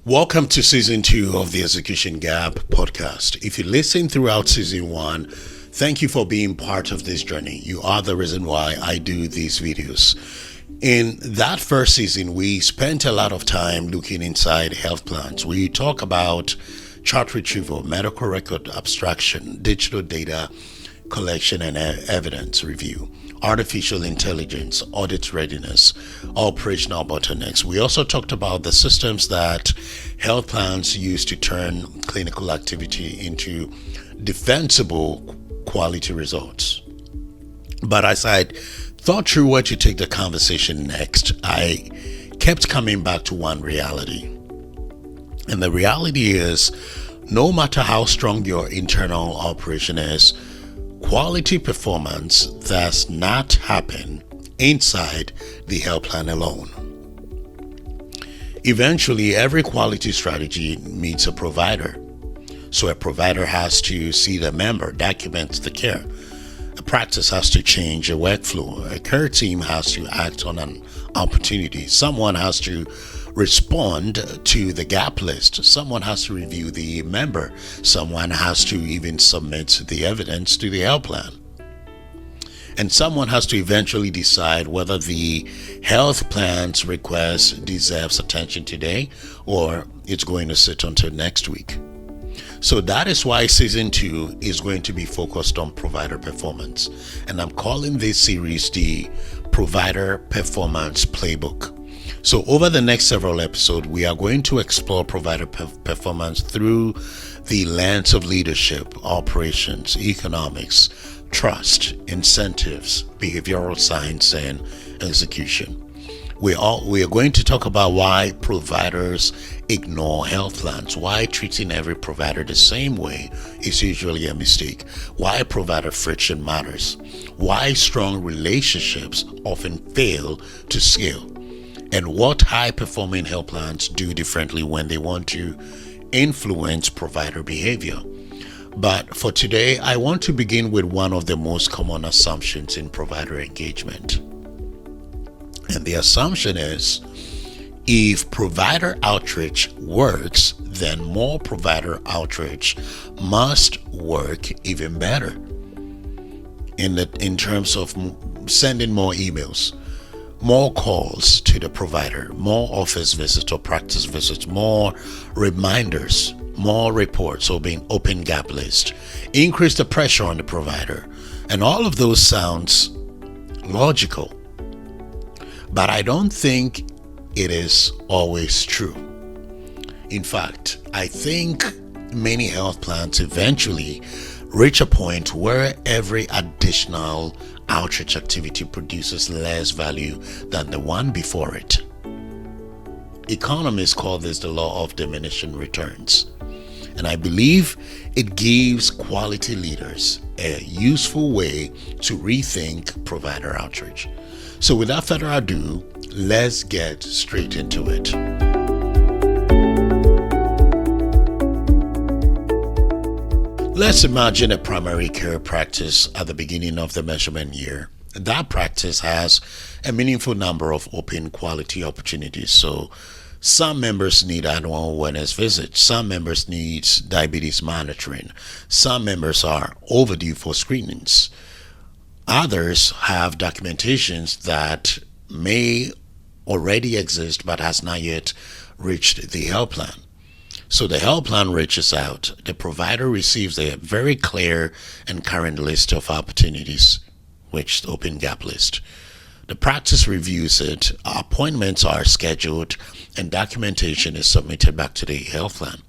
Welcome to season 2 of the Execution Gap podcast. If you listened throughout season 1, thank you for being part of this journey. You are the reason why I do these videos. In that first season, we spent a lot of time looking inside health plans. We talk about chart retrieval, medical record abstraction, digital data collection and evidence review, artificial intelligence, audit readiness, operational bottlenecks. We also talked about the systems that health plans use to turn clinical activity into defensible quality results. But as I thought through where to take the conversation next, I kept coming back to one reality. And the reality is, no matter how strong your internal operation is, quality performance does not happen inside the health plan alone. Eventually, every quality strategy meets a provider. So a provider has to see the member, document the care. A practice has to change a workflow. A care team has to act on an opportunity. Someone has to respond to the gap list. Someone has to review the member. Someone has to even submit the evidence to the health plan. And someone has to eventually decide whether the health plan's request deserves attention today or it's going to sit until next week. So that is why season 2 is going to be focused on provider performance. And I'm calling this series the Provider Performance Playbook. So over the next several episodes, we are going to explore provider performance through the lens of leadership, operations, economics, trust, incentives, behavioral science, and execution. We are going to talk about why providers ignore health plans, why treating every provider the same way is usually a mistake, why provider friction matters, why strong relationships often fail to scale, and what high-performing health plans do differently when they want to influence provider behavior. But for today, I want to begin with one of the most common assumptions in provider engagement. And the assumption is, if provider outreach works, then more provider outreach must work even better in terms of sending more emails, more calls to the provider, more office visits or practice visits, more reminders, more reports or being open gap list, increase the pressure on the provider. And all of those sounds logical. But I don't think it is always true. In fact, I think many health plans eventually reach a point where every additional outreach activity produces less value than the one before it. Economists call this the law of diminishing returns. And I believe it gives quality leaders a useful way to rethink provider outreach. So without further ado, let's get straight into it. Let's imagine a primary care practice at the beginning of the measurement year. That practice has a meaningful number of open quality opportunities. So some members need annual wellness visits. Some members need diabetes monitoring. Some members are overdue for screenings. Others have documentations that may already exist but has not yet reached the health plan. So the health plan reaches out. The provider receives a very clear and current list of opportunities, which the open gap list. The practice reviews it, appointments are scheduled, and documentation is submitted back to the health plan.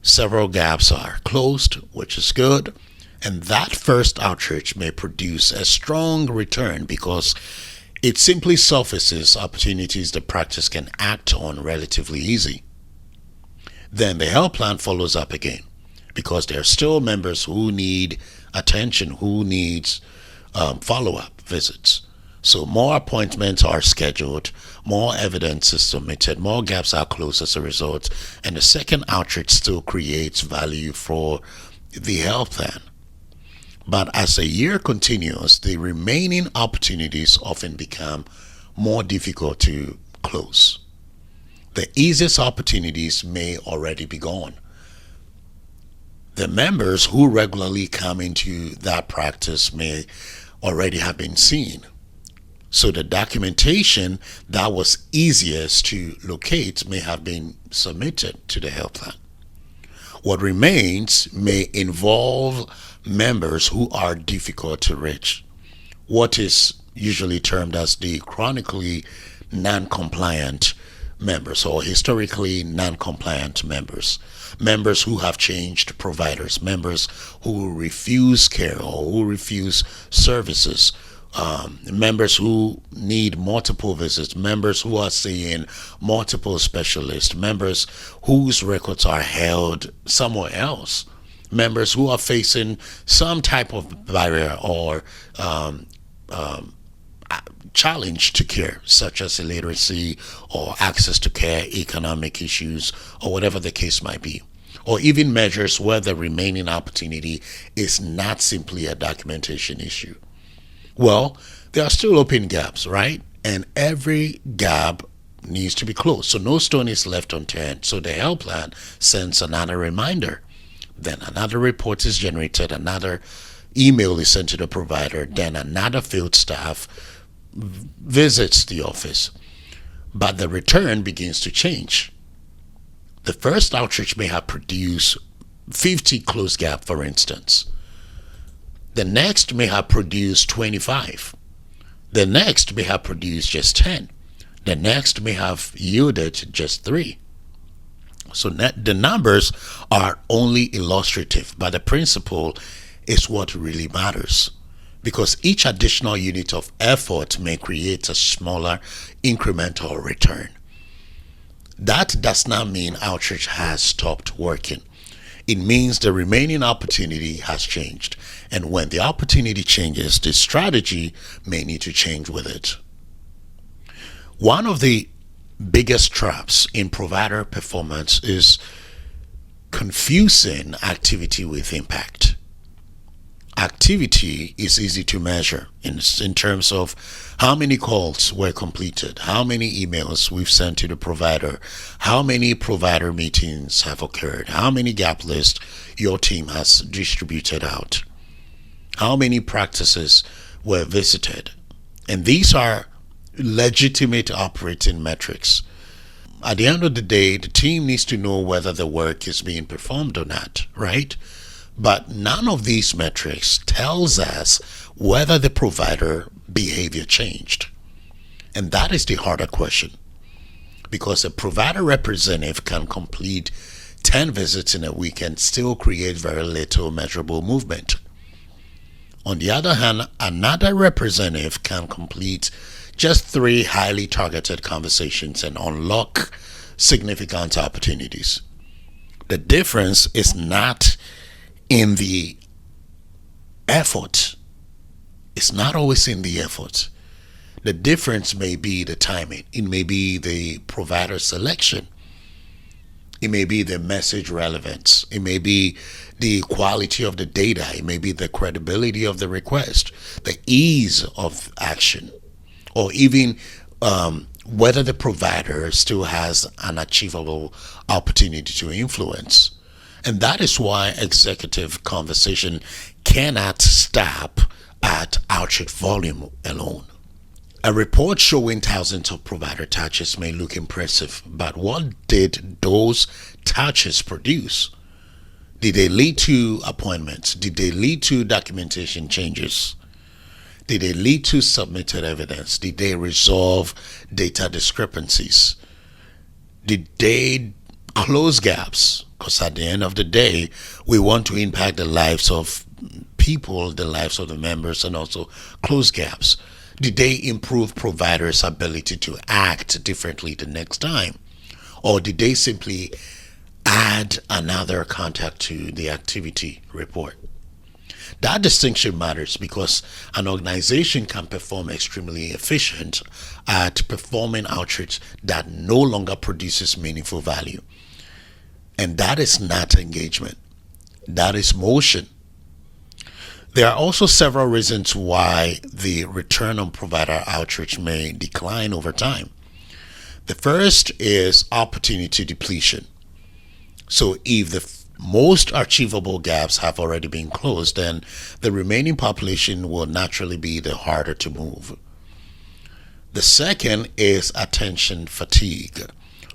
Several gaps are closed, which is good, and that first outreach may produce a strong return because it simply surfaces opportunities the practice can act on relatively easy. Then the health plan follows up again because there are still members who need attention, who needs follow-up visits. So more appointments are scheduled, more evidence is submitted, more gaps are closed as a result, and the second outreach still creates value for the health plan. But as a year continues, the remaining opportunities often become more difficult to close. The easiest opportunities may already be gone. The members who regularly come into that practice may already have been seen. So the documentation that was easiest to locate may have been submitted to the health plan. What remains may involve members who are difficult to reach, what is usually termed as the chronically non-compliant members or historically non-compliant members, members who have changed providers, members who refuse care or who refuse services, members who need multiple visits, members who are seeing multiple specialists, members whose records are held somewhere else, members who are facing some type of barrier or challenge to care, such as illiteracy or access to care, economic issues, or whatever the case might be. Or even measures where the remaining opportunity is not simply a documentation issue. Well, there are still open gaps, right? And every gap needs to be closed. So no stone is left unturned. So the health plan sends another reminder. Then another report is generated, another email is sent to the provider, then another field staff visits the office. But the return begins to change. The first outreach may have produced 50 closed gap, for instance. The next may have produced 25. The next may have produced just 10. The next may have yielded just 3. So the numbers are only illustrative, but the principle is what really matters. Because each additional unit of effort may create a smaller incremental return. That does not mean outreach has stopped working. It means the remaining opportunity has changed. And when the opportunity changes, the strategy may need to change with it. One of the biggest traps in provider performance is confusing activity with impact. Activity is easy to measure in terms of how many calls were completed, how many emails we've sent to the provider, how many provider meetings have occurred, how many gap lists your team has distributed out, how many practices were visited. And these are legitimate operating metrics. At the end of the day, the team needs to know whether the work is being performed or not, right? But none of these metrics tells us whether the provider behavior changed. And that is the harder question. Because a provider representative can complete 10 visits in a week and still create very little measurable movement. On the other hand, another representative can complete just 3 highly targeted conversations and unlock significant opportunities. The difference is not in the effort. It's not always in the effort. The difference may be the timing. It may be the provider selection. It may be the message relevance. It may be the quality of the data. It may be the credibility of the request, the ease of action, or even whether the provider still has an achievable opportunity to influence. And that is why executive conversation cannot stop at outreach volume alone. A report showing thousands of provider touches may look impressive, but what did those touches produce? Did they lead to appointments? Did they lead to documentation changes? Did they lead to submitted evidence? Did they resolve data discrepancies? Did they close gaps? Because at the end of the day, we want to impact the lives of people, the lives of the members, and also close gaps. Did they improve providers' ability to act differently the next time? Or did they simply add another contact to the activity report? That distinction matters because an organization can perform extremely efficient at performing outreach that no longer produces meaningful value. And that is not engagement. That is motion. There are also several reasons why the return on provider outreach may decline over time. The first is opportunity depletion. So if the most achievable gaps have already been closed, then the remaining population will naturally be the harder to move. The second is attention fatigue.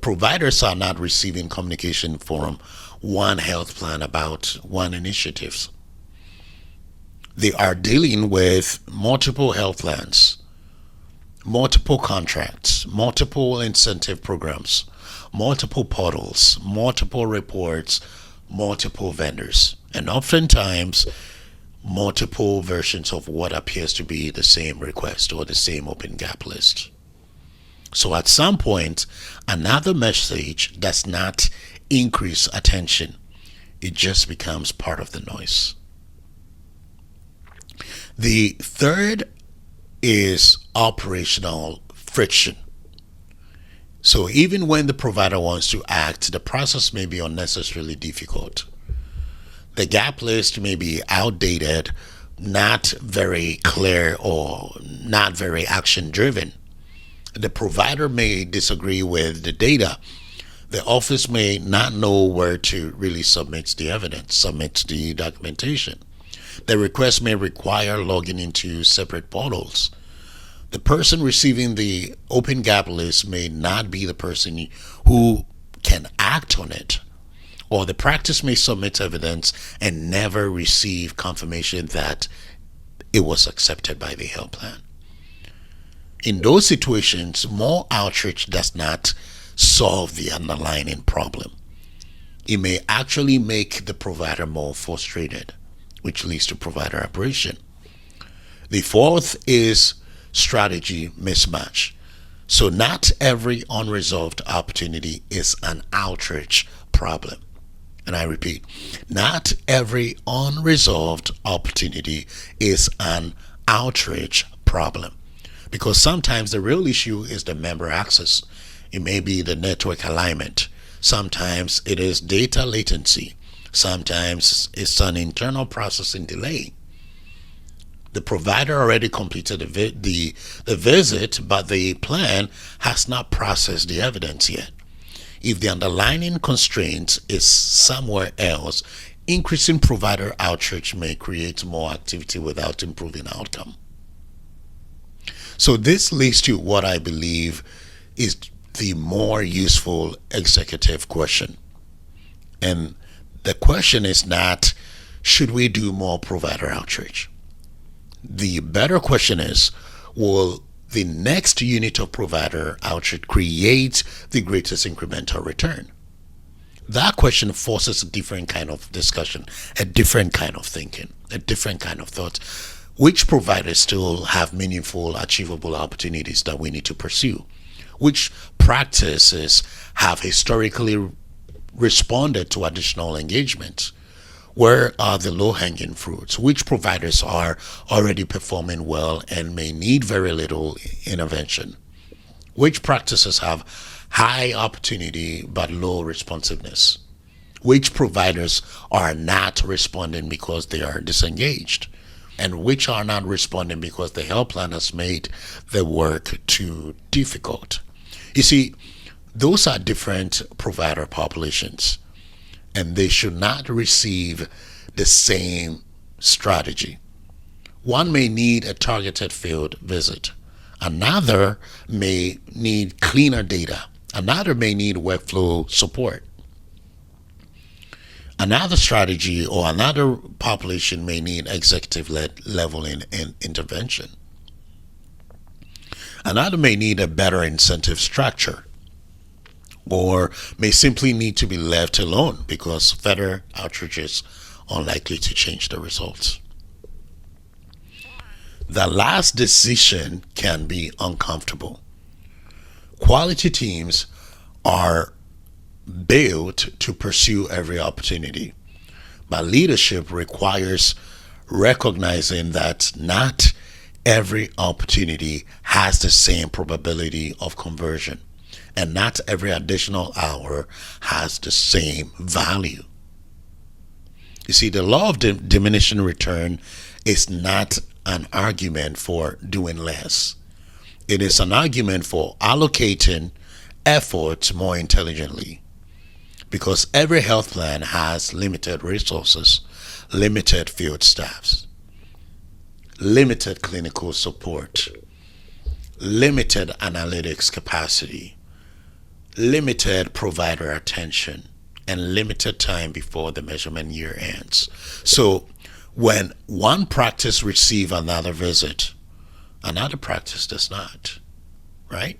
Providers are not receiving communication from one health plan about one initiative. They are dealing with multiple health plans, multiple contracts, multiple incentive programs, multiple portals, multiple reports, multiple vendors, and oftentimes multiple versions of what appears to be the same request or the same open gap list. So at some point, another message does not increase attention. It just becomes part of the noise. The third is operational friction. So even when the provider wants to act, the process may be unnecessarily difficult. The gap list may be outdated, not very clear, or not very action driven. The provider may disagree with the data. The office may not know where to really submit the evidence, submit the documentation. The request may require logging into separate portals. The person receiving the open gap list may not be the person who can act on it. Or the practice may submit evidence and never receive confirmation that it was accepted by the health plan. In those situations, more outreach does not solve the underlying problem. It may actually make the provider more frustrated, which leads to provider aberration. The fourth is strategy mismatch. So not every unresolved opportunity is an outreach problem. And I repeat, not every unresolved opportunity is an outreach problem. Because sometimes the real issue is the member access. It may be the network alignment. Sometimes it is data latency. Sometimes it's an internal processing delay. The provider already completed the visit, but the plan has not processed the evidence yet. If the underlying constraint is somewhere else, increasing provider outreach may create more activity without improving outcome. So this leads to what I believe is the more useful executive question. And the question is not, should we do more provider outreach? The better question is, will the next unit of provider outreach create the greatest incremental return? That question forces a different kind of discussion, a different kind of thinking, a different kind of thought. Which providers still have meaningful, achievable opportunities that we need to pursue? Which practices have historically responded to additional engagement? Where are the low-hanging fruits? Which providers are already performing well and may need very little intervention? Which practices have high opportunity but low responsiveness? Which providers are not responding because they are disengaged? And which are not responding because the health plan has made the work too difficult? You see, those are different provider populations, and they should not receive the same strategy. One may need a targeted field visit. Another may need cleaner data. Another may need workflow support. Another strategy or another population may need executive-led level in intervention. Another may need a better incentive structure, or may simply need to be left alone because further outreach is unlikely to change the results. The last decision can be uncomfortable. Quality teams are built to pursue every opportunity, but leadership requires recognizing that not every opportunity has the same probability of conversion, and not every additional hour has the same value. You see, the law of diminishing return is not an argument for doing less. It is an argument for allocating efforts more intelligently, because every health plan has limited resources, limited field staffs, limited clinical support, limited analytics capacity, limited provider attention, and limited time before the measurement year ends. So when one practice receives another visit, another practice does not, right?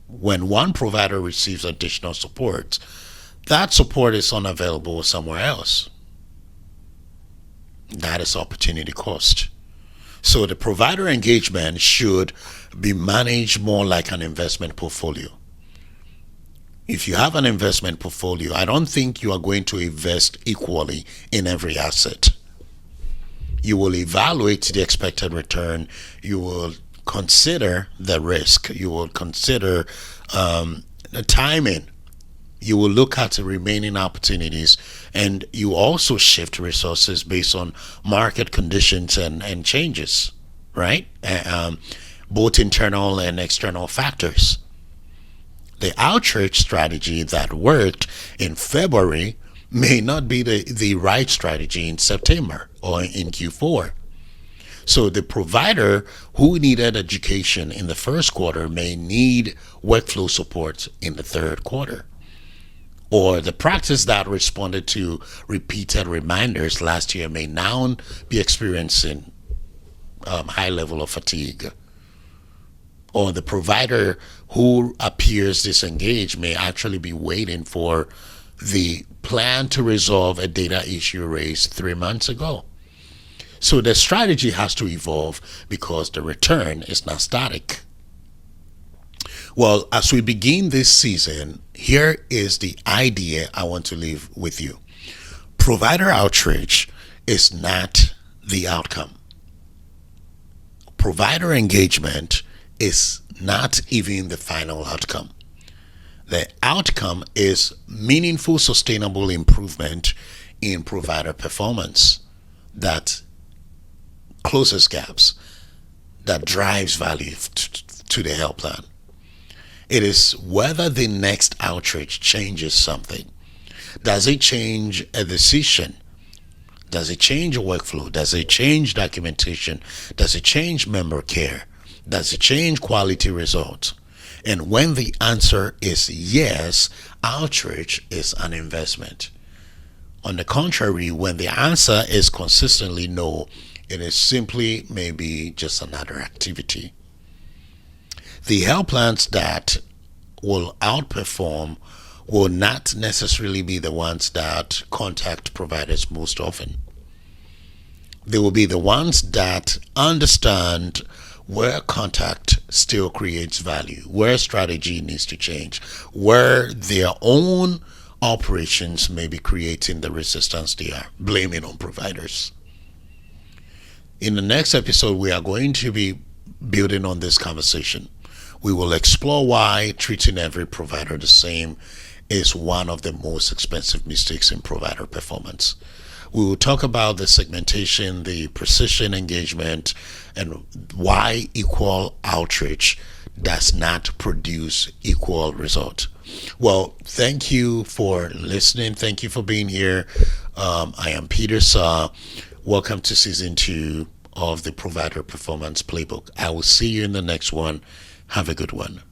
When one provider receives additional support, that support is unavailable somewhere else. That is opportunity cost. So the provider engagement should be managed more like an investment portfolio. If you have an investment portfolio, I don't think you are going to invest equally in every asset. You will evaluate the expected return. You will consider the risk. You will consider the timing. You will look at the remaining opportunities, and you also shift resources based on market conditions and changes, right? Both internal and external factors. The outreach strategy that worked in February may not be the right strategy in September or in Q4. So the provider who needed education in the first quarter may need workflow support in the third quarter. Or the practice that responded to repeated reminders last year may now be experiencing high level of fatigue. Or the provider who appears disengaged may actually be waiting for the plan to resolve a data issue raised 3 months ago. So the strategy has to evolve because the return is not static. Well, as we begin this season, here is the idea I want to leave with you. Provider outreach is not the outcome. Provider engagement is not even the final outcome. The outcome is meaningful, sustainable improvement in provider performance that closes gaps, that drives value to the health plan. It is whether the next outreach changes something. Does it change a decision? Does it change a workflow? Does it change documentation? Does it change member care? Does it change quality results? And when the answer is yes, outreach is an investment. On the contrary, when the answer is consistently no, it is simply maybe just another activity. The health plans that will outperform will not necessarily be the ones that contact providers most often. They will be the ones that understand where contact still creates value, where strategy needs to change, where their own operations may be creating the resistance they are blaming on providers. In the next episode, we are going to be building on this conversation. We will explore why treating every provider the same is one of the most expensive mistakes in provider performance. We will talk about the segmentation, the precision engagement, and why equal outreach does not produce equal result. Well, thank you for listening. Thank you for being here. I am Peter Saw. Welcome to season 2 of the Provider Performance Playbook. I will see you in the next one. Have a good one.